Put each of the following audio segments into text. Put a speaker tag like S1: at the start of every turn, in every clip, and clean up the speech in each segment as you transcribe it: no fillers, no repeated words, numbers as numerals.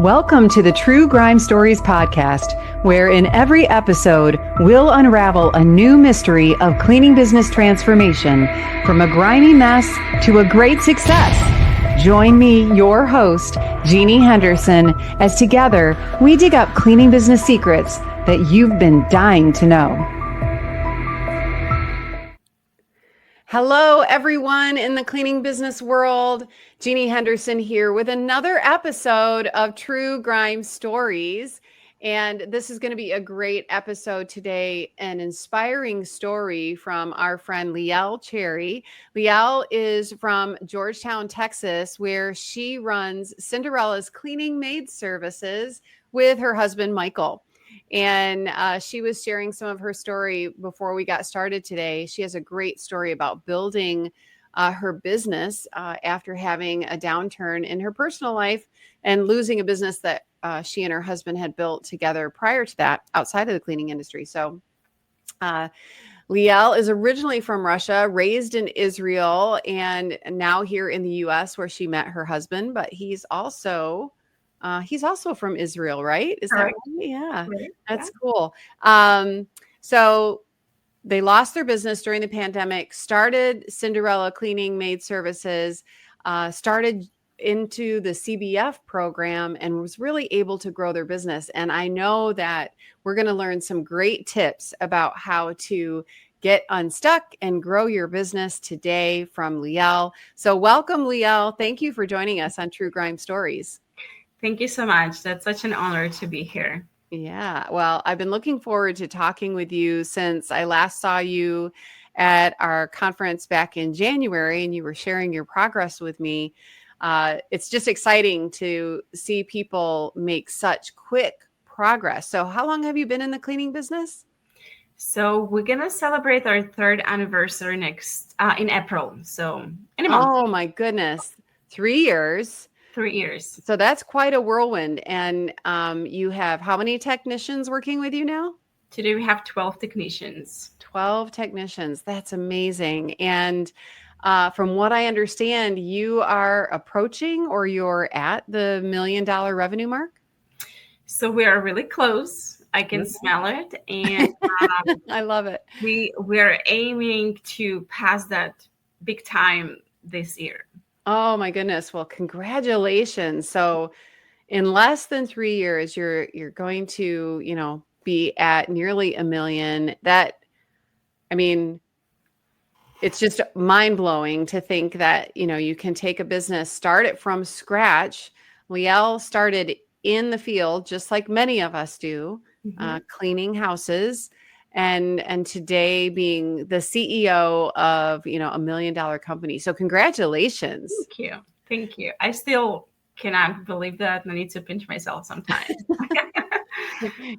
S1: Welcome to the True Grime Stories podcast, where in every episode, we'll unravel a new mystery of cleaning business transformation from a grimy mess to a great success. Join me, your host, Jeannie Henderson, as together we dig up cleaning business secrets that you've been dying to know. Hello, everyone in the cleaning business world. Jeannie Henderson here with another episode of True Grime Stories. And this is going to be a great episode today, an inspiring story from our friend Liel Cheri. Liel is from Georgetown, Texas, where she runs Cinderella's cleaning maid services with her husband, Michael. And she was sharing some of her story before we got started today. She has a great story about building her business after having a downturn in her personal life and losing a business that she and her husband had built together prior to that outside of the cleaning industry. So Liel is originally from Russia, raised in Israel, and now here in the U.S. where she met her husband. But he's also from Israel, right? Is that right? Yeah, that's cool. So they lost their business during the pandemic, started Cinderella cleaning maid services, started into the CBF program, and was really able to grow their business. And I know that we're going to learn some great tips about how to get unstuck and grow your business today from Liel. So welcome, Liel. Thank you for joining us on True Grime Stories.
S2: Thank you so much. That's such an honor to be here.
S1: Yeah, well, I've been looking forward to talking with you since I last saw you at our conference back in January, and you were sharing your progress with me. It's just exciting to see people make such quick progress. So how long have you been in the cleaning business?
S2: So we're going to celebrate our third anniversary next in April. So in a month.
S1: Oh my goodness. 3 years.
S2: 3 years.
S1: So that's quite a whirlwind. And you have how many technicians working with you now?
S2: Today we have 12 technicians.
S1: 12 technicians. That's amazing. And from what I understand, you are approaching or you're at the $1 million revenue mark?
S2: So we are really close. I can smell it. And
S1: I love it.
S2: We're aiming to pass that big time this year.
S1: Oh my goodness. Well, congratulations. So in less than 3 years, you're going to, be at nearly $1 million. It's just mind blowing to think that, you can take a business, start it from scratch. Liel started in the field, just like many of us do, cleaning houses. And today being the CEO of, a $1 million company. So congratulations.
S2: Thank you. I still cannot believe that. I need to pinch myself sometimes.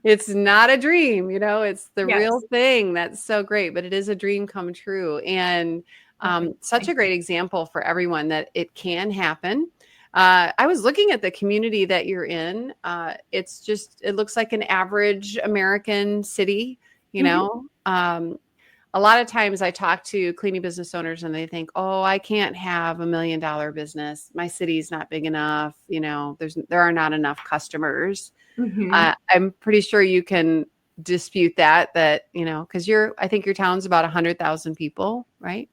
S1: It's not a dream, it's the real thing. That's so great, but it is a dream come true. And such a great example for everyone that it can happen. I was looking at the community that you're in. It looks like an average American city. A lot of times I talk to cleaning business owners and they think, oh, I can't have $1 million business. My city's not big enough. There are not enough customers. I'm pretty sure you can dispute that, because I think your town's about 100,000 people, right?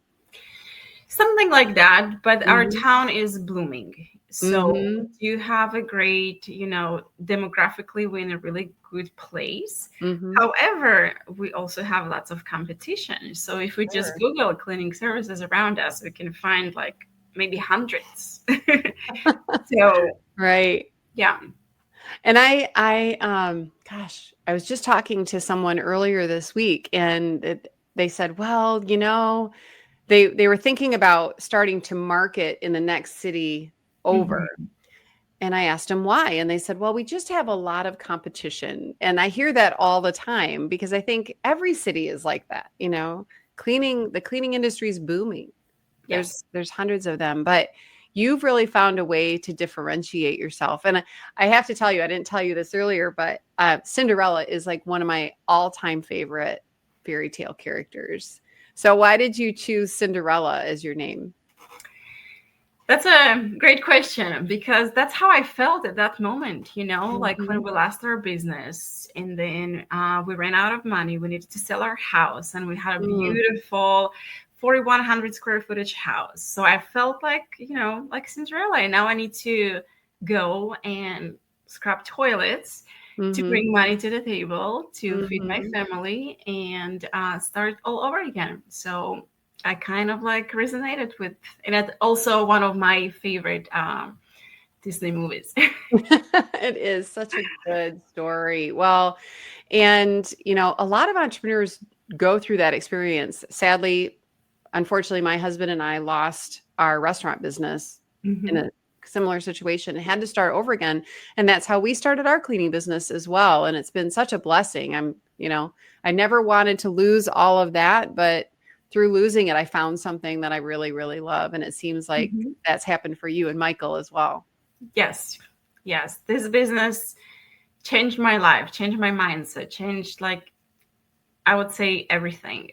S2: Something like that. But our town is blooming. So you have a great, demographically, we're in a really good place. However, we also have lots of competition. So if we just Google cleaning services around us, we can find maybe hundreds.
S1: Right.
S2: Yeah.
S1: And I was just talking to someone earlier this week, and they said, well, they were thinking about starting to market in the next city over. And I asked them why. And they said, well, we just have a lot of competition. And I hear that all the time because I think every city is like that. The cleaning industry is booming.
S2: Yes.
S1: There's hundreds of them, but you've really found a way to differentiate yourself. And I have to tell you, I didn't tell you this earlier, but Cinderella is like one of my all-time favorite fairy tale characters. So why did you choose Cinderella as your name?
S2: That's a great question, because that's how I felt at that moment, like when
S1: Mhm.
S2: we lost our business and then we ran out of money. We needed to sell our house, and we had a
S1: Mm.
S2: beautiful 4,100 square footage house. So I felt like, like Cinderella. And now I need to go and scrub toilets to
S1: Mhm.
S2: bring money to the table, to feed my
S1: Mhm.
S2: family, and start all over again. So I kind of like resonated with, and it's also one of my favorite Disney movies.
S1: It is such a good story. Well, and a lot of entrepreneurs go through that experience. Sadly, unfortunately, my husband and I lost our restaurant business in
S2: Hmm.
S1: a similar situation and had to start over again. And that's how we started our cleaning business as well. And it's been such a blessing. I never wanted to lose all of that, but through losing it, I found something that I really, really love. And it seems like
S2: Hmm.
S1: that's happened for you and Michael as well.
S2: Yes, yes. This business changed my life, changed my mindset, changed, like, I would say, everything.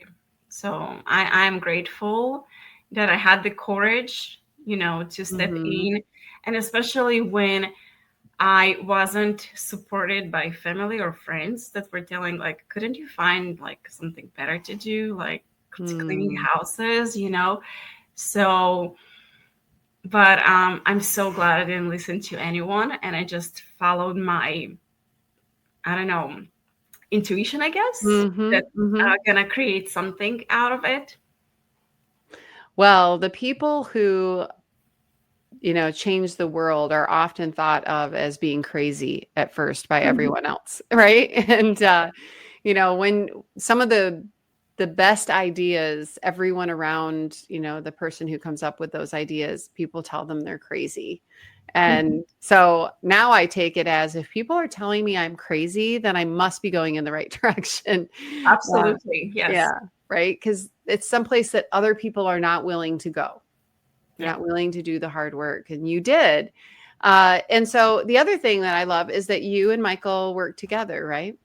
S2: So I'm grateful that I had the courage, to step
S1: Hmm.
S2: in, and especially when I wasn't supported by family or friends that were telling, like, couldn't you find like something better to do, like cleaning
S1: Mm.
S2: houses. So, but I'm so glad I didn't listen to anyone, and I just followed my, I don't know, intuition, I guess,
S1: Hmm.
S2: that
S1: Hmm.
S2: gonna create something out of it.
S1: Well, the people who change the world are often thought of as being crazy at first by
S2: Mhm.
S1: everyone else, right? And when some of the best ideas, everyone around, the person who comes up with those ideas, people tell them they're crazy.
S2: Mhm.
S1: And so now I take it as, if people are telling me I'm crazy, then I must be going in the right direction. Uh,
S2: Absolutely, yes.
S1: yeah, right. Because it's someplace that other people are not willing to go. They're
S2: Yeah,
S1: not willing to do the hard work, and you did. And so the other thing that I love is that you and Michael work together, right?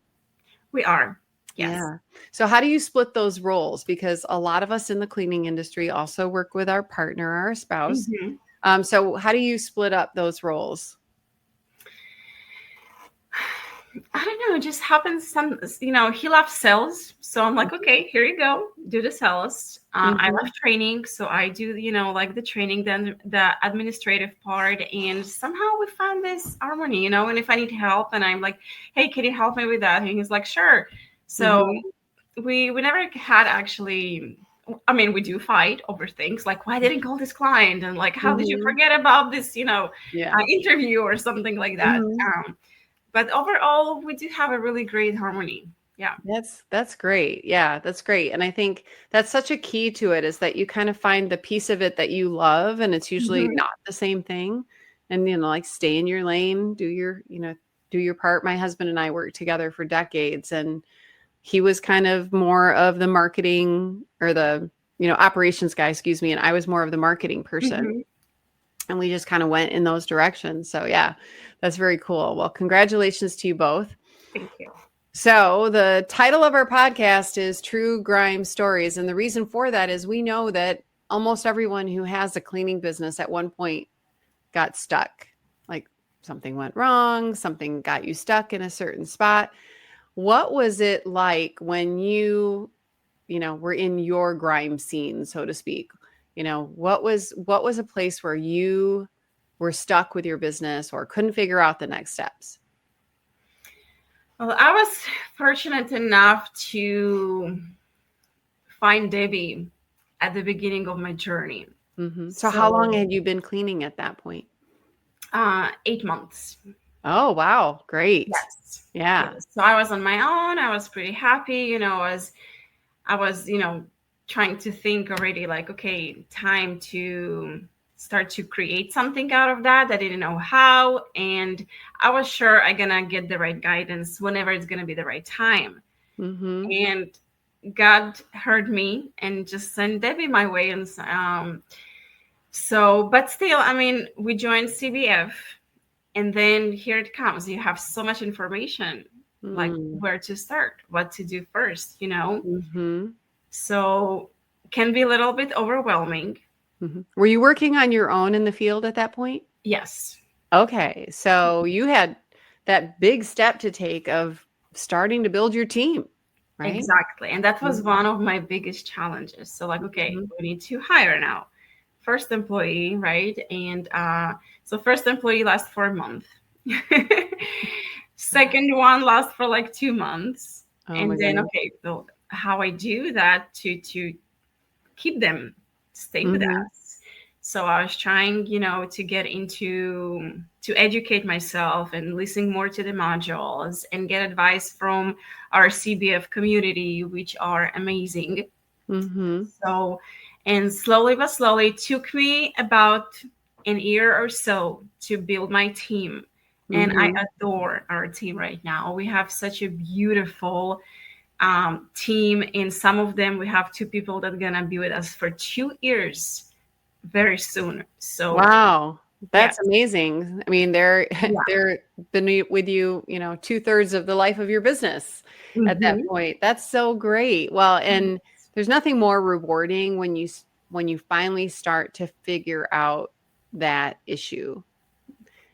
S2: we are. Yes.
S1: Yeah. So how do you split those roles? Because a lot of us in the cleaning industry also work with our partner, our spouse.
S2: Mhm.
S1: So how do you split up those roles?
S2: I don't know. It just happens. He loves sales. So I'm like, okay, here you go. Do the sales. I
S1: Mm-hmm.
S2: love training. So I do, like the training, then the administrative part. And somehow we found this harmony. And if I need help and I'm like, hey, can you help me with that? And he's like, sure. So
S1: Mm-hmm.
S2: we never had actually. I mean, we do fight over things like, why didn't call this client, and like, how did you
S1: Mm-hmm.
S2: forget about this,
S1: Yeah.
S2: interview or something like that.
S1: Mm-hmm.
S2: But overall, we do have a really great harmony. Yeah.
S1: That's great. Yeah, that's great. And I think that's such a key to it, is that you kind of find the piece of it that you love, and it's usually
S2: Hmm.
S1: not the same thing. And like, stay in your lane, do your part. My husband and I worked together for decades, and he was kind of more of the marketing, or the, operations guy, excuse me, and I was more of the marketing person.
S2: Hmm.
S1: And we just kind of went in those directions. So yeah, that's very cool. Well, congratulations to you both.
S2: Thank you.
S1: So, the title of our podcast is True Grime Stories. And the reason for that is, we know that almost everyone who has a cleaning business at one point got stuck. Like, something went wrong, something got you stuck in a certain spot. What was it like when were in your grime scene, so to speak? What was a place where you were stuck with your business or couldn't figure out the next steps?
S2: Well, I was fortunate enough to find Debbie at the beginning of my journey.
S1: So, how long
S2: So,
S1: had you been cleaning at that point?
S2: 8 months.
S1: Oh, wow. Great.
S2: Yes.
S1: Yeah.
S2: Yes. So I was on my own. I was pretty happy, as I was, trying to think already, like, okay, time to start to create something out of that. I didn't know how. And I was sure I'm going to get the right guidance whenever it's going to be the right time.
S1: Mhm.
S2: And God heard me and just sent Debbie my way. And but still, I mean, we joined CBF, and then here it comes. You have so much information, like
S1: Mm.
S2: where to start, what to do first.
S1: Mhm.
S2: So can be a little bit overwhelming.
S1: Were you working on your own in the field at that point?
S2: Yes.
S1: Okay. So you had that big step to take of starting to build your team, right?
S2: Exactly. And that was
S1: Mhm.
S2: one of my biggest challenges. So, like, okay,
S1: Mhm.
S2: we need to hire now. First employee, right? And so, first employee lasts for a month. Second one lasts for like 2 months.
S1: Oh my
S2: And then,
S1: goodness.
S2: okay, so how I do that to keep them stay with
S1: Mhm.
S2: us. So I was trying, to get into to educate myself and listen more to the modules and get advice from our CBF community, which are amazing.
S1: Mhm.
S2: So, and slowly but slowly, it took me about an year or so to build my team. And I
S1: Mhm.
S2: adore our team right now. We have such a beautiful team. And some of them, we have two people that are going to be with us for 2 years very soon. So,
S1: Wow.
S2: yeah,
S1: That's amazing. I mean, they're
S2: yeah.
S1: they're been with you, 2/3 of the life of your business at that
S2: Hmm.
S1: point. That's so great. Well, and there's nothing more rewarding when when you finally start to figure out that issue.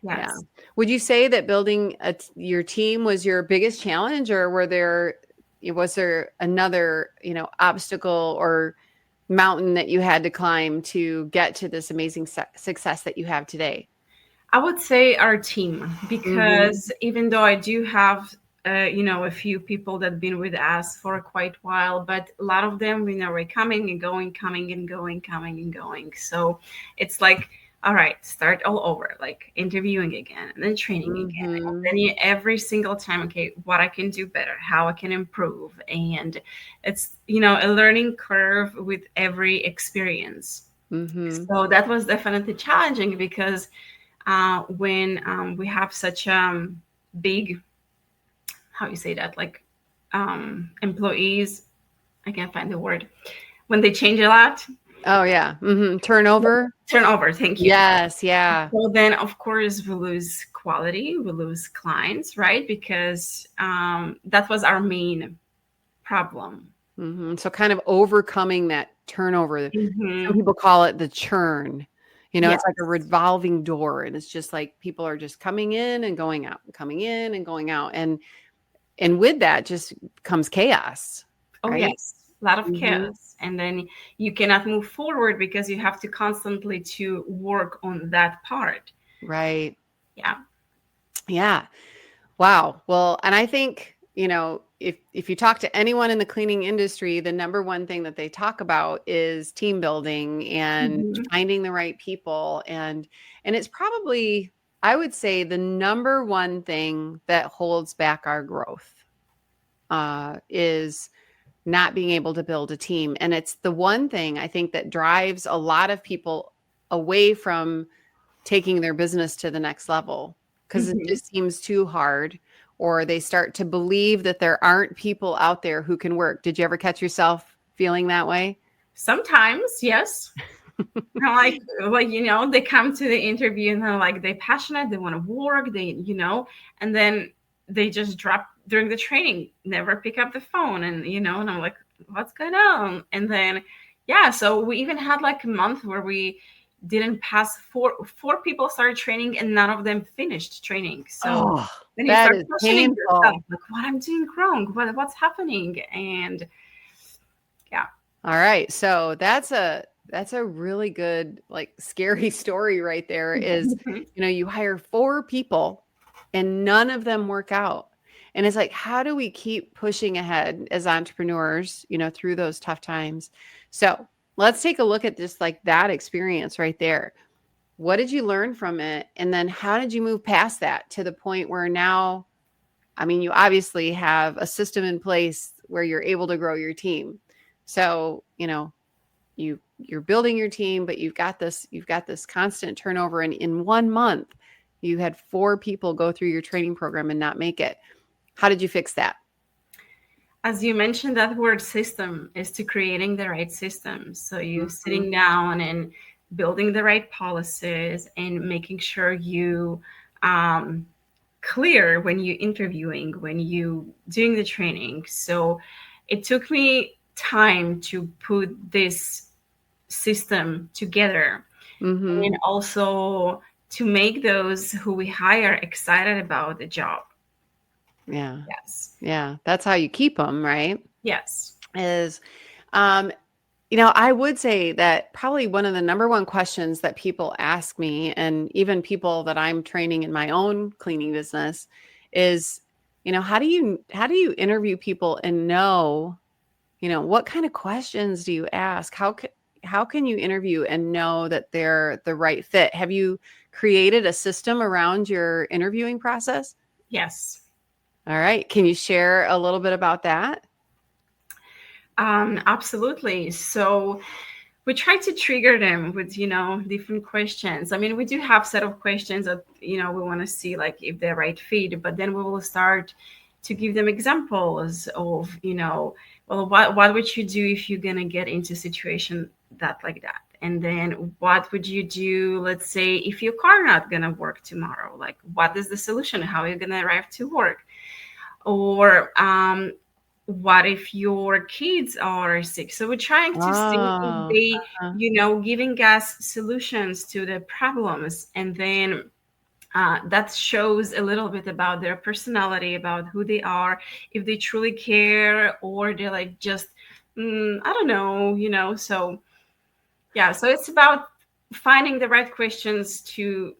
S1: Yeah.
S2: Yes.
S1: Would you say that building your team was your biggest challenge, or was there another, obstacle or mountain that you had to climb to get to this amazing success that you have today?
S2: I would say our team,
S1: Mhm.
S2: because even though I do have, a few people that have been with us for quite a while, but a lot of them, we're coming and going, coming and going, coming and going. So it's like, all right, start all over, like interviewing again and then training again. And
S1: Mhm.
S2: then every single time, okay, what I can do better, how I can improve. And it's, a learning curve with every experience.
S1: Mhm.
S2: So that was definitely challenging because when we have such big, how you say that, like employees, I can't find the word, when they change a lot.
S1: Oh yeah. Turnover?
S2: Turnover, thank you.
S1: Yes, yeah.
S2: So then of course we lose quality, we lose clients, right? Because that was our main problem.
S1: So kind of overcoming that turnover. Some
S2: Hmm.
S1: people call it the churn. It's like a
S2: Yes.
S1: revolving door, and it's just like people are just coming in and going out, coming in and going out. And with that just comes chaos,
S2: Oh
S1: right?
S2: yes, a lot of
S1: Mhm.
S2: chaos, and then you cannot move forward because you have to constantly to work on that part.
S1: Right.
S2: Yeah.
S1: Yeah. Wow. Well, and I think, if you talk to anyone in the cleaning industry, the number one thing that they talk about is team building and
S2: Mhm.
S1: finding the right people. And it's probably, I would say, the number one thing that holds back our growth is not being able to build a team. And it's the one thing I think that drives a lot of people away from taking their business to the next level because it
S2: Mhm.
S1: just seems too hard, or they start to believe that there aren't people out there who can work. Did you ever catch yourself feeling that way?
S2: Sometimes, yes. And like they come to the interview and they're like they're passionate, they want to work, and then they just drop during the training, never pick up the phone, and I'm like, what's going on? And then yeah, so we even had like a month where we didn't pass four people started training and none of them finished training. So
S1: Oh,
S2: then you
S1: that
S2: start
S1: is
S2: questioning yourself,
S1: painful.
S2: like what I'm doing wrong, what's happening, and yeah.
S1: All right. So that's a really good, like, scary story right there is, you hire four people and none of them work out. And it's like, how do we keep pushing ahead as entrepreneurs, through those tough times? So let's take a look at just like that experience right there. What did you learn from it? And then how did you move past that to the point where now, I mean, you obviously have a system in place where you're able to grow your team. So, you're building your team, but you've got this constant turnover. And in 1 month, you had four people go through your training program and not make it. How did you fix that?
S2: As you mentioned, that word system is to creating the right system. So you
S1: Mhm.
S2: sitting down and building the right policies and making sure you um, clear when you interviewing, when you doing the training. So it took me time to put this system together,
S1: Mm-hmm.
S2: and also to make those who we hire excited about the job.
S1: Yeah.
S2: Yes.
S1: Yeah. That's how you keep them, right?
S2: Yes.
S1: Is, um, I would say that probably one of the number one questions that people ask me, and even people that I'm training in my own cleaning business, is, how do you interview people and know, what kind of questions do you ask? How can you interview and know that they're the right fit? Have you created a system around your interviewing process?
S2: Yes.
S1: All right. Can you share a little bit about that?
S2: Absolutely. So we try to trigger them with, different questions. I mean, we do have set of questions that, we want to see like if they're right fit, but then we will start to give them examples of, well, what would you do if you're going to get into a situation that like that? And then what would you do, let's say, if your car not going to work tomorrow? Like, what is the solution? How are you going to arrive to work? Or what if your kids are sick? So we're trying to see if
S1: Oh,
S2: they,
S1: uh-huh.
S2: giving us solutions to the problems. And then that shows a little bit about their personality, about who they are, if they truly care, or they're like just, I don't know, So, yeah, so it's about finding the right questions to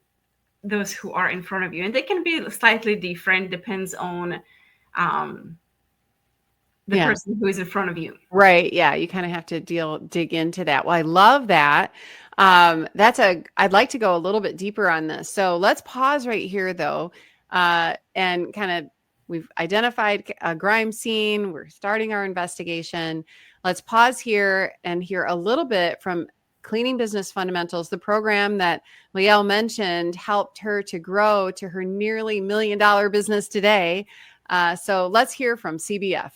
S2: those who are in front of you. And they can be slightly different, depends on um, the
S1: Yeah.
S2: person who is in front of you.
S1: Right. Yeah. You kind of have to dig into that. Well, I love that. I'd like to go a little bit deeper on this. So let's pause right here though. And kind of, we've identified a grime scene. We're starting our investigation. Let's pause here and hear a little bit from Cleaning Business Fundamentals, the program that Liel mentioned helped her to grow to her nearly $1 million business today. So let's hear from CBF.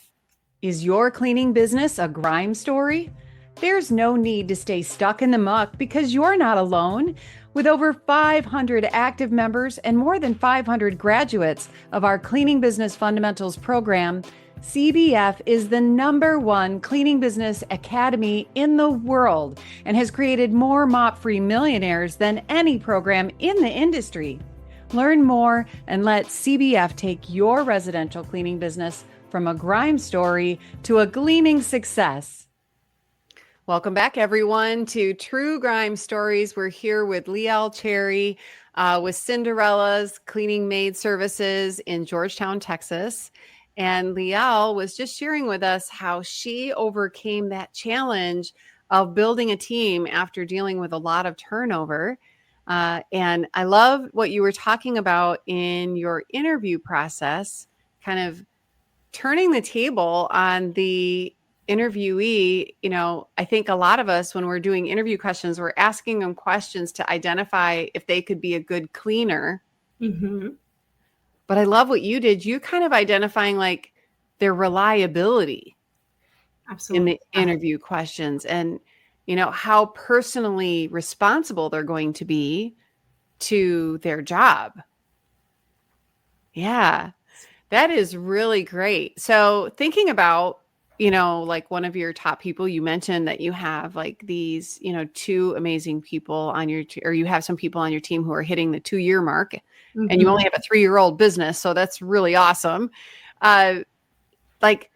S1: Is your cleaning business a grime story? There's no need to stay stuck in the muck because you're not alone. With over 500 active members and more than 500 graduates of our Cleaning Business Fundamentals program, CBF is the #1 cleaning business academy in the world and has created more mop-free millionaires than any program in the industry. Learn more and let CBF take your residential cleaning business from a grime story to a gleaming success. Welcome back, everyone, to True Grime Stories. We're here with Liel Cheri with Cinderella's Cleaning Maid Services in Georgetown, Texas. And Liel was just sharing with us how she overcame that challenge of building a team after dealing with a lot of turnover. And I love what you were talking about in your interview process, kind of turning the table on the interviewee. I think a lot of us, when we're doing interview questions, we're asking them questions to identify if they could be a good cleaner.
S2: Mm-hmm.
S1: But I love what you did. You kind of identifying like their reliability in
S2: Absolutely.
S1: the interview questions, and how personally responsible they're going to be to their job. Yeah. That is really great. So thinking about, like one of your top people, you mentioned that you have like these, two amazing people on your, or you have some people on your team who are hitting the 2-year mark, and you only have a 3-year-old business. So that's really awesome. Like,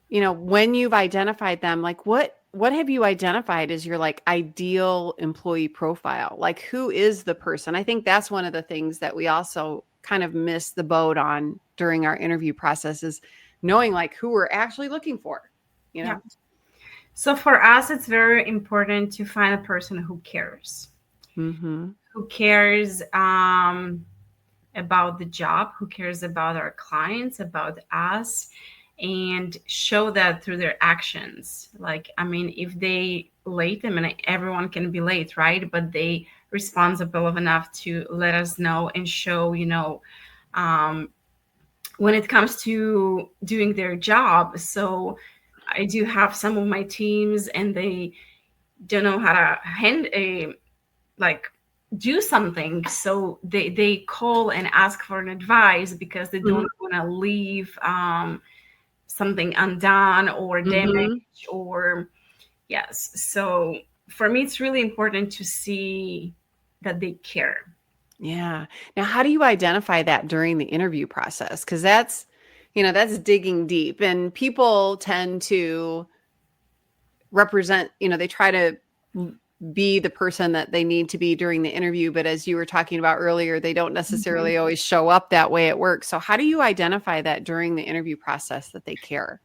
S1: when you've identified them, like what have you identified as your like ideal employee profile? Like who is the person? I think that's one of the things that we also kind of miss the boat on during our interview process, is knowing like who we're actually looking for,
S2: Yeah. So for us, it's very important to find a person who cares.
S1: Mm-hmm.
S2: Who cares about the job, who cares about our clients, about us, and show that through their actions. Like, I mean, if they late, I mean, everyone can be late, right? But they responsible enough to let us know and show, when it comes to doing their job. So I do have some of my teams, and they don't know how to do something, so they call and ask for an advice because they don't want to leave something undone or damaged,
S1: Mm-hmm.
S2: or Yes. So for me, it's really important to see that they care.
S1: Yeah. Now, how do you identify that during the interview process? Because that's digging deep, and people tend to represent, they try to be the person that they need to be during the interview. But as you were talking about earlier, they don't
S2: Mhm.
S1: necessarily always show up that way at work. So how do you identify that during the interview process that they care?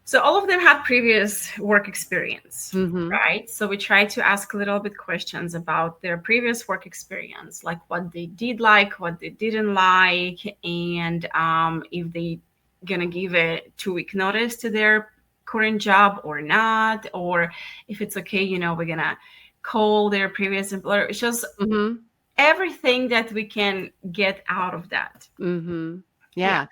S2: So all of them had previous work experience,
S1: Mm-hmm.
S2: right? So we try to ask a little bit questions about their previous work experience, like what they did like, what they didn't like, and if they gonna give a 2 week notice to their current job or not, or if it's okay, we're gonna call their previous employer. It's just
S1: Mm-hmm.
S2: everything that we can get out of that.
S1: Mm-hmm.
S2: Yeah.
S1: Yeah.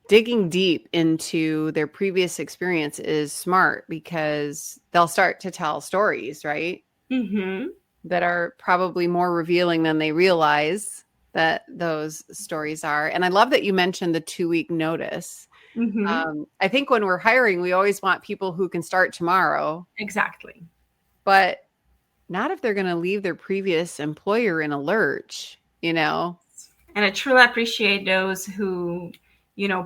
S1: Digging deep into their previous experience is smart because they'll start to tell stories, right?
S2: Mm-hmm.
S1: That are probably more revealing than they realize that those stories are. And I love that you mentioned the 2-week notice.
S2: Mm-hmm.
S1: I think when we're hiring, we always want people who can start tomorrow,
S2: Exactly.
S1: but not if they're going to leave their previous employer in a lurch, you know?
S2: And I truly appreciate those who,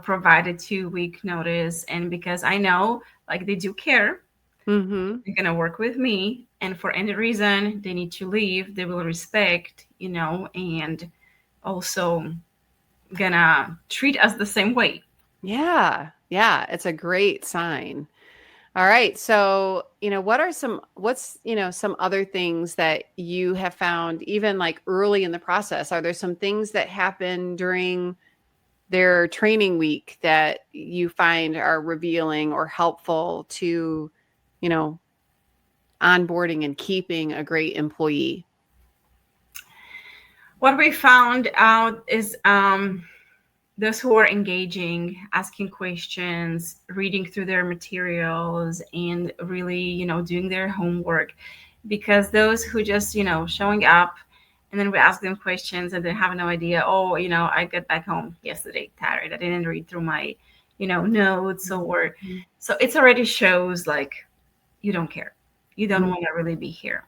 S2: provided 2 week notice. And because I know, like, they do care,
S1: Mm-hmm.
S2: they're going to work with me. And for any reason they need to leave, they will respect, and also gonna treat us the same way.
S1: Yeah. Yeah. It's a great sign. All right. So, some other things that you have found even like early in the process? Are there some things that happen during their training week that you find are revealing or helpful to, you know, onboarding and keeping a great employee?
S2: What we found out is those who are engaging, asking questions, reading through their materials, and really, doing their homework. Because those who just, showing up and then we ask them questions and they have no idea, oh, I got back home yesterday, tired. I didn't read through my, notes or so it's already shows like you don't care. You don't want to really be here.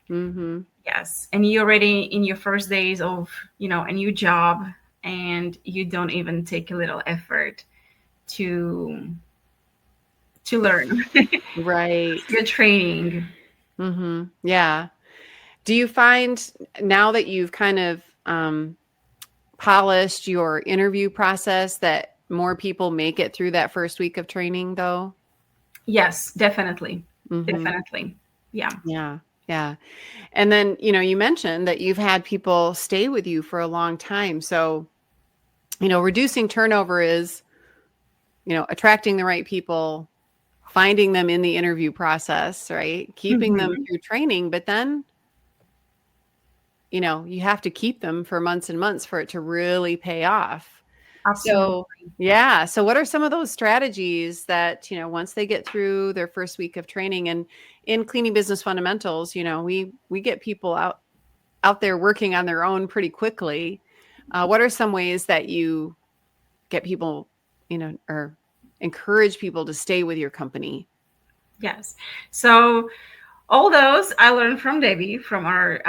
S1: Mm-hmm.
S2: Yes. And you're already in your first days of, a new job and you don't even take a little effort to learn.
S1: Right.
S2: Good training.
S1: Mm-hmm. Yeah. Do you find now that you've kind of polished your interview process that more people make it through that first week of training, though?
S2: Yes, definitely.
S1: Mm-hmm.
S2: Definitely. Yeah.
S1: Yeah. Yeah. And then, you mentioned that you've had people stay with you for a long time. So, reducing turnover is, attracting the right people, finding them in the interview process, right? Keeping them
S2: Hmm.
S1: through training, but then, you have to keep them for months and months for it to really pay off. So,
S2: Absolutely.
S1: yeah. So, what are some of those strategies that, once they get through their first week of training and in cleaning business fundamentals, we get people out there working on their own pretty quickly. What are some ways that you get people, or encourage people to stay with your company?
S2: Yes. So all those I learned from Debbie from our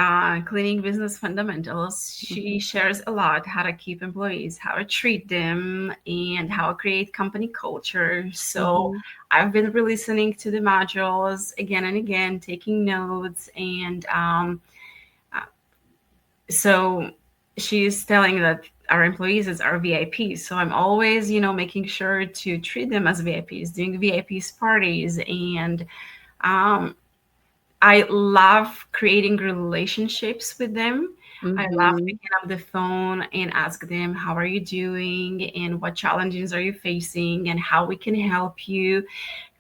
S2: cleaning business fundamentals. She
S1: Mhm.
S2: shares a lot how to keep employees, how to treat them, and how to create company culture. So
S1: Mhm.
S2: I've been re-listening to the modules again and again, taking notes, and uh, so she's telling that our employees is our VIPs. So I'm always, making sure to treat them as VIPs, doing VIPs parties, and um, I love creating relationships with them. I love
S1: Mhm.
S2: picking up the phone and ask them, how are you doing? And what challenges are you facing? And how we can help you.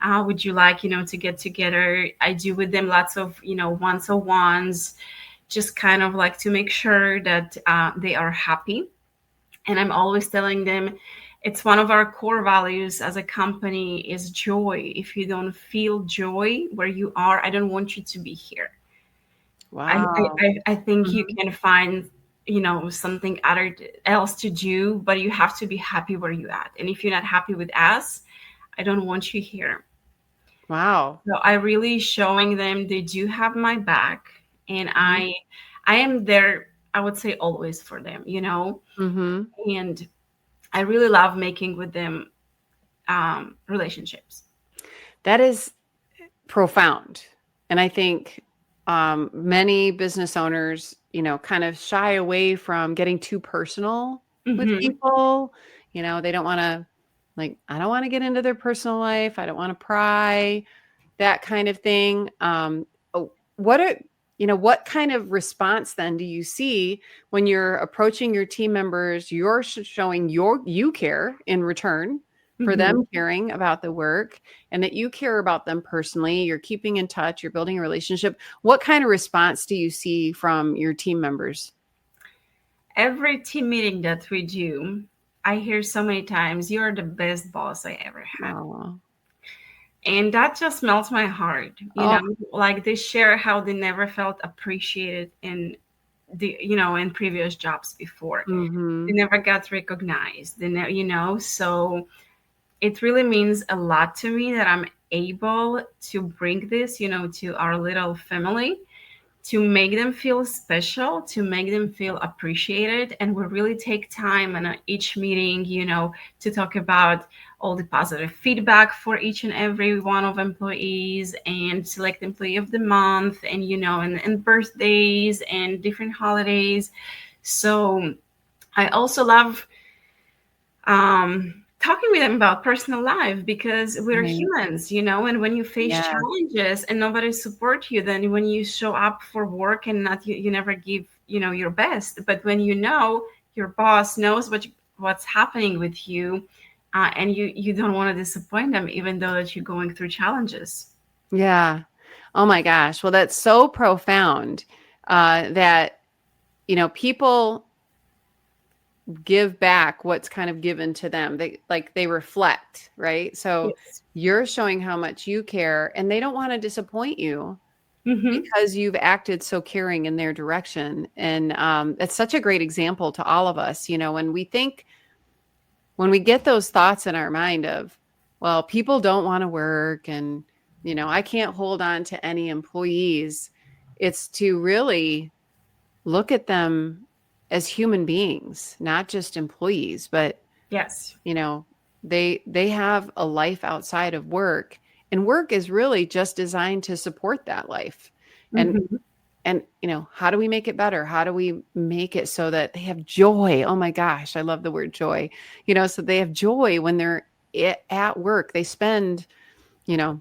S2: Would you like, to get together? I do with them lots of, one-on-ones, just kind of like to make sure that they are happy. And I'm always telling them, it's one of our core values as a company is joy. If you don't feel joy where you are, I don't want you to be here.
S1: Wow.
S2: I think you
S1: Mhm.
S2: can find, something other else to do, but you have to be happy where you at. And if you're not happy with us, I don't want you here.
S1: Wow.
S2: So I really showing them they do have my back, and
S1: Mhm.
S2: I am there, I would say always for them,
S1: Mhm.
S2: and I really love making with them relationships.
S1: That is profound. And I think many business owners, kind of shy away from getting too personal with
S2: Hmm.
S1: people. They don't want to, like, I don't want to get into their personal life. I don't want to pry, that kind of thing. What are, what kind of response then do you see when you're approaching your team members? You're showing you care in return for
S2: Hmm.
S1: them caring about the work and that you care about them personally. You're keeping in touch, you're building a relationship. What kind of response do you see from your team members?
S2: Every team meeting that we do, I hear so many times, "You're the best boss I ever had."
S1: Oh,
S2: And that just melts my heart.
S1: oh,
S2: Like they share how they never felt appreciated in previous jobs before. They
S1: mm-hmm.
S2: never got recognized. So it really means a lot to me that I'm able to bring this, to our little family, to make them feel special, to make them feel appreciated. And we really take time in each meeting, to talk about all the positive feedback for each and every one of employees, and select employee of the month, and birthdays and different holidays. So I also love talking with them about personal life, because we're
S1: Right.
S2: humans, and when you face
S1: Yeah.
S2: challenges and nobody supports you, then when you show up for work and not you never give your best. But when your boss knows what's happening with you, and you don't want to disappoint them, even though that you're going through challenges.
S1: Yeah. Oh my gosh. Well, that's so profound that, people give back what's kind of given to them. They reflect, right? So
S2: Yes.
S1: you're showing how much you care and they don't want to disappoint you
S2: Mm-hmm.
S1: because you've acted so caring in their direction. And it's such a great example to all of us, when we get those thoughts in our mind of, well, people don't want to work and, I can't hold on to any employees. It's to really look at them as human beings, not just employees, but
S2: Yes.
S1: you know, they have a life outside of work, and work is really just designed to support that life. And
S2: Mm-hmm.
S1: how do we make it better? How do we make it so that they have joy? Oh my gosh, I love the word joy. So they have joy when they're at work. They spend, you know,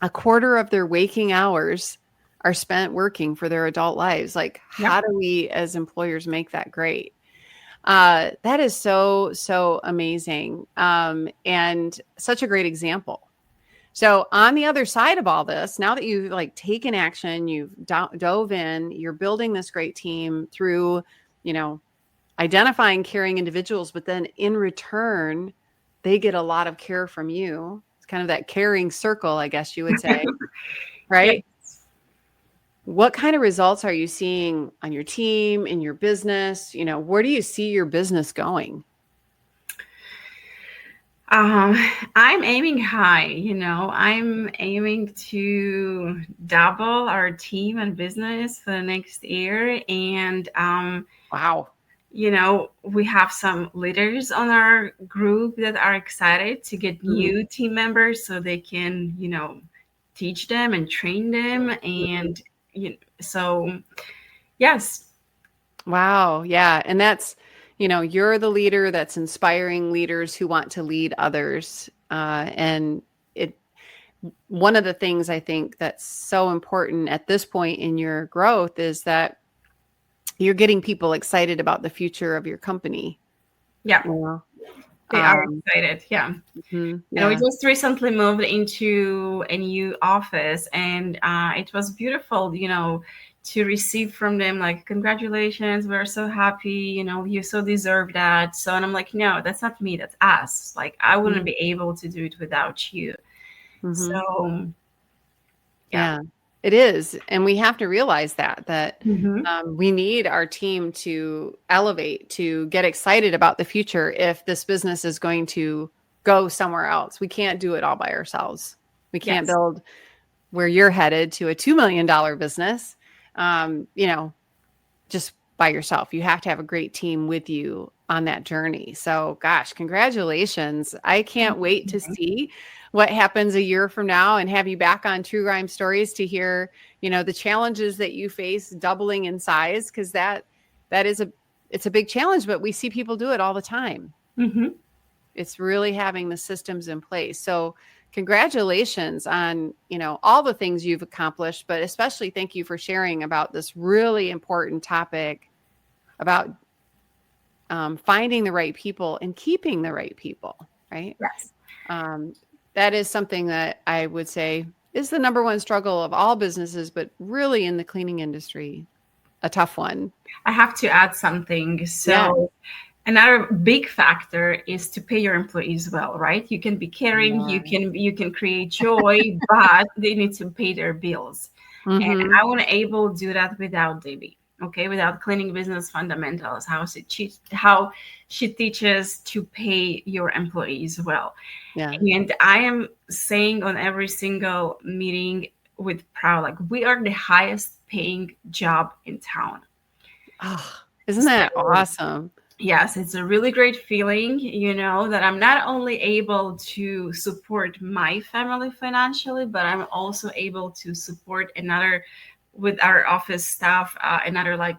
S1: a quarter of their waking hours are spent working for their adult lives. Like, how
S2: Yep.
S1: do we as employers make that great? That is so, so amazing. And such a great example. So on the other side of all this, now that you've like taken action, you've dove in, you're building this great team through, you know, identifying caring individuals, but then in return, they get a lot of care from you. It's kind of that caring circle, I guess you would say,
S2: Yeah.
S1: right? What kind of results are you seeing on your team, in your business? Where do you see your business going?
S2: Um, I'm aiming high, I'm aiming to double our team and business for the next year. And,
S1: Wow.
S2: we have some leaders on our group that are excited to get
S1: Mhm.
S2: new team members so they can, teach them and train them.
S1: Mhm.
S2: And, so yes.
S1: Wow. Yeah. And that's, you're the leader that's inspiring leaders who want to lead others. And it, one of the things I think that's so important at this point in your growth is that you're getting people excited about the future of your company.
S2: Yeah,
S1: You know?
S2: they are
S1: Um,
S2: excited. Yeah. And we
S1: yeah.
S2: just recently moved into a new office, and it was beautiful, to receive from them like, "Congratulations, we're so happy, you so deserve that." So, and I'm like, "No, that's not me, that's us. Like, I wouldn't be able to do it without you."
S1: Mm-hmm.
S2: So, yeah.
S1: Yeah, it is. And we have to realize that
S2: Hmm.
S1: we need our team to elevate, to get excited about the future if this business is going to go somewhere else. We can't do it all by ourselves. We can't
S2: Yes.
S1: build where you're headed to a $2 million business, just by yourself. You have to have a great team with you on that journey. So gosh, congratulations. I can't wait to see what happens a year from now and have you back on True Grime Stories to hear, the challenges that you face doubling in size. Cause it's a big challenge, but we see people do it all the time.
S2: Mm-hmm.
S1: It's really having the systems in place. So congratulations on, all the things you've accomplished, but especially thank you for sharing about this really important topic about finding the right people and keeping the right people, right?
S2: Yes.
S1: That is something that I would say is the number one struggle of all businesses, but really in the cleaning industry, a tough one.
S2: I have to add something. So another big factor is to pay your employees well, right? You can be caring, you can create joy, but they need to pay their bills.
S1: Mm-hmm.
S2: And I want to able to do that without Debbie. Okay, without Cleaning Business Fundamentals, how she teaches to pay your employees well.
S1: Yeah.
S2: And I am saying on every single meeting with proud, like, we are the highest paying job in town.
S1: Oh, isn't that awesome?
S2: Yes, it's a really great feeling, that I'm not only able to support my family financially, but I'm also able to support with our office staff, another like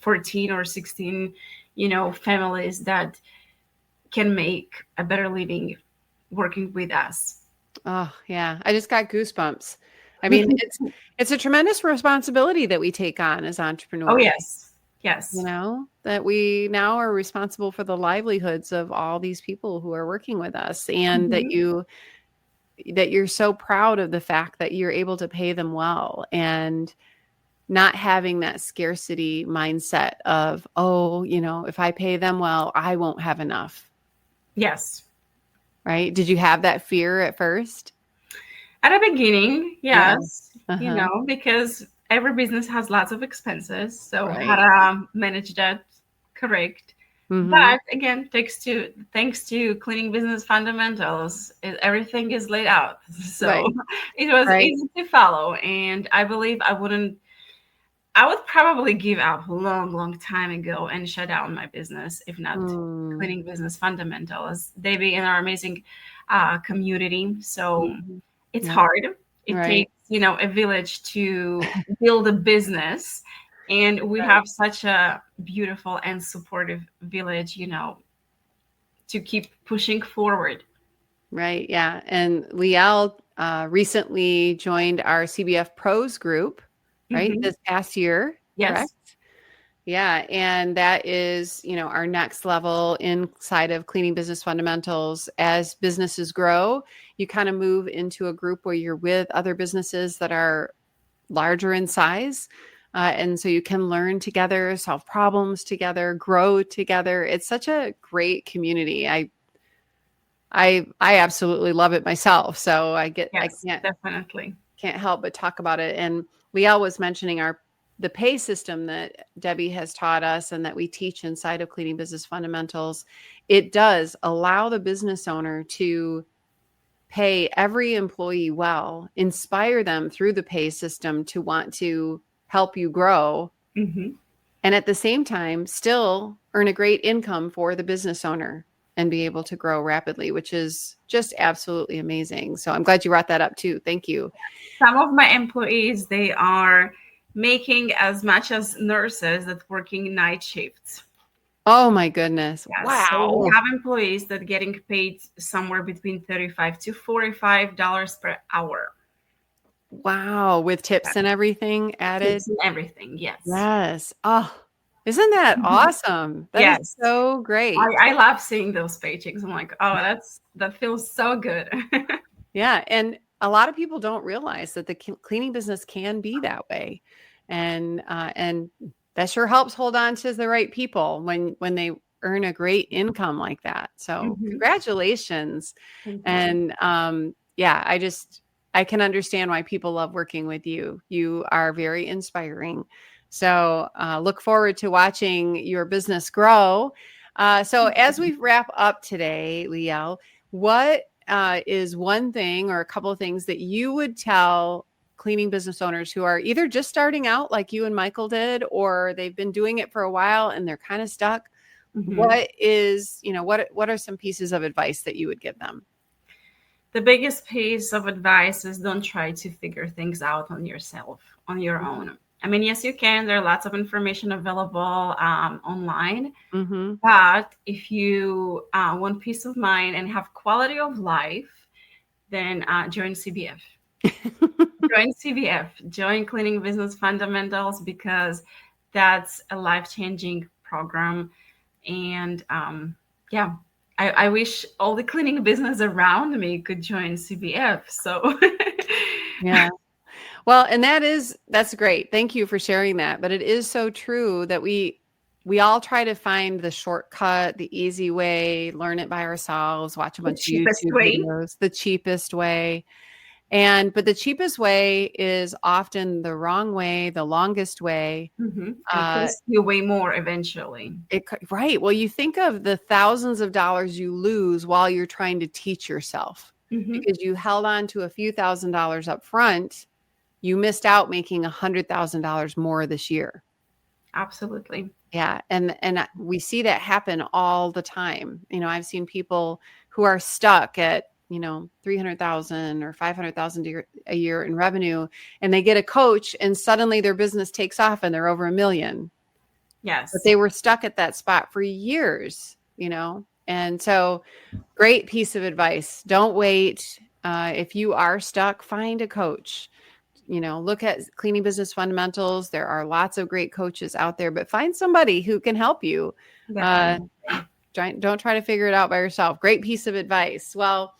S2: 14 or 16, families that can make a better living working with us.
S1: Oh, yeah. I just got goosebumps. I mean, it's a tremendous responsibility that we take on as entrepreneurs.
S2: Oh, yes. Yes.
S1: That we now are responsible for the livelihoods of all these people who are working with us, and that you're so proud of the fact that you're able to pay them well and not having that scarcity mindset of, if I pay them well, I won't have enough.
S2: Yes.
S1: Right. Did you have that fear at first?
S2: At the beginning, yes.
S1: Yeah.
S2: Because every business has lots of expenses. So how to manage that correct. Mm-hmm. But again, thanks to Cleaning Business Fundamentals, everything is laid out. So it was easy to follow. And I believe I would probably give up a long, long time ago and shut down my business if not Cleaning Business Fundamentals. They be in our amazing community. So it's hard. It takes, a village to build a business. And we have such a beautiful and supportive village, to keep pushing forward.
S1: Right. Yeah. And Liel recently joined our CBF Pros group, right? This past year.
S2: Yes.
S1: Correct? Yeah. And that is, our next level inside of Cleaning Business Fundamentals. As businesses grow, you kind of move into a group where you're with other businesses that are larger in size. And so you can learn together, solve problems together, grow together. It's such a great community. I absolutely love it myself. So I
S2: definitely
S1: can't help but talk about it. And Liel was mentioning the pay system that Debbie has taught us and that we teach inside of Cleaning Business Fundamentals. It does allow the business owner to pay every employee well, inspire them through the pay system to want to help you grow.
S2: Mm-hmm.
S1: And at the same time, still earn a great income for the business owner and be able to grow rapidly, which is just absolutely amazing. So I'm glad you brought that up too. Thank you.
S2: Some of my employees, they are making as much as nurses that working night shifts.
S1: Oh my goodness.
S2: Yes.
S1: Wow.
S2: So we have employees that getting paid somewhere between $35 to $45 per hour.
S1: Wow. With tips and everything added?
S2: Tips and everything, yes.
S1: Yes. Oh, isn't that awesome? That is so great.
S2: I love seeing those paychecks. I'm like, oh, that feels so good.
S1: Yeah. And a lot of people don't realize that the cleaning business can be that way. And that sure helps hold on to the right people when they earn a great income like that. So congratulations. And I can understand why people love working with you. You are very inspiring. So look forward to watching your business grow. So as we wrap up today, Liel, what is one thing or a couple of things that you would tell cleaning business owners who are either just starting out like you and Michael did, or they've been doing it for a while and they're kind of stuck? What are some pieces of advice that you would give them?
S2: The biggest piece of advice is don't try to figure things out on yourself, on your own. I mean, yes, you can. There are lots of information available online. But if you want peace of mind and have quality of life, then join CBF. Join CBF. Join Cleaning Business Fundamentals, because that's a life-changing program. And I wish all the cleaning business around me could join CBF. So
S1: yeah. Well, and that's great. Thank you for sharing that. But it is so true that we all try to find the shortcut, the easy way, learn it by ourselves, watch a bunch of YouTube videos, the cheapest way. But the cheapest way is often the wrong way, the longest way.
S2: It costs you way more eventually.
S1: Right. Well, you think of the thousands of dollars you lose while you're trying to teach yourself, because you held on to a few $1,000s up front. You missed out making $100,000 more this year.
S2: Absolutely.
S1: Yeah. And we see that happen all the time. I've seen people who are stuck at, $300,000 or $500,000 a year in revenue, and they get a coach and suddenly their business takes off and they're over $1 million.
S2: Yes.
S1: But they were stuck at that spot for years, and so great piece of advice. Don't wait. If you are stuck, find a coach. Look at Cleaning Business Fundamentals. There are lots of great coaches out there, but find somebody who can help you. Don't try to figure it out by yourself. Great piece of advice. Well,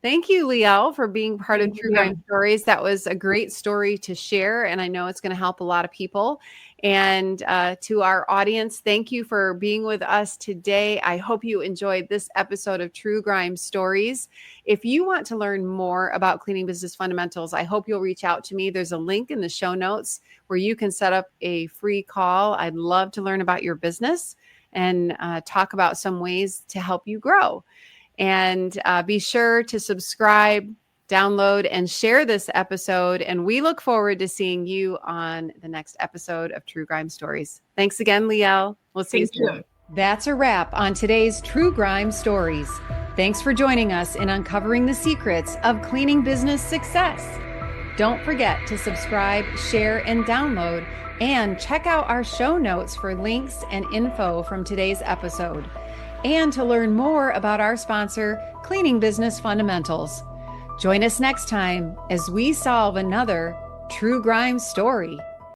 S1: thank you, Liel, for being part of True Grime Stories. That was a great story to share, and I know it's going to help a lot of people. And to our audience, thank you for being with us today. I hope you enjoyed this episode of True Grime Stories. If you want to learn more about Cleaning Business Fundamentals, I hope you'll reach out to me. There's a link in the show notes where you can set up a free call. I'd love to learn about your business and talk about some ways to help you grow. And be sure to subscribe, download, and share this episode. And we look forward to seeing you on the next episode of True Grime Stories. Thanks again, Liel. We'll see you soon. That's a wrap on today's True Grime Stories. Thanks for joining us in uncovering the secrets of cleaning business success. Don't forget to subscribe, share, and download, and check out our show notes for links and info from today's episode, and to learn more about our sponsor, Cleaning Business Fundamentals. Join us next time as we solve another True Grime story.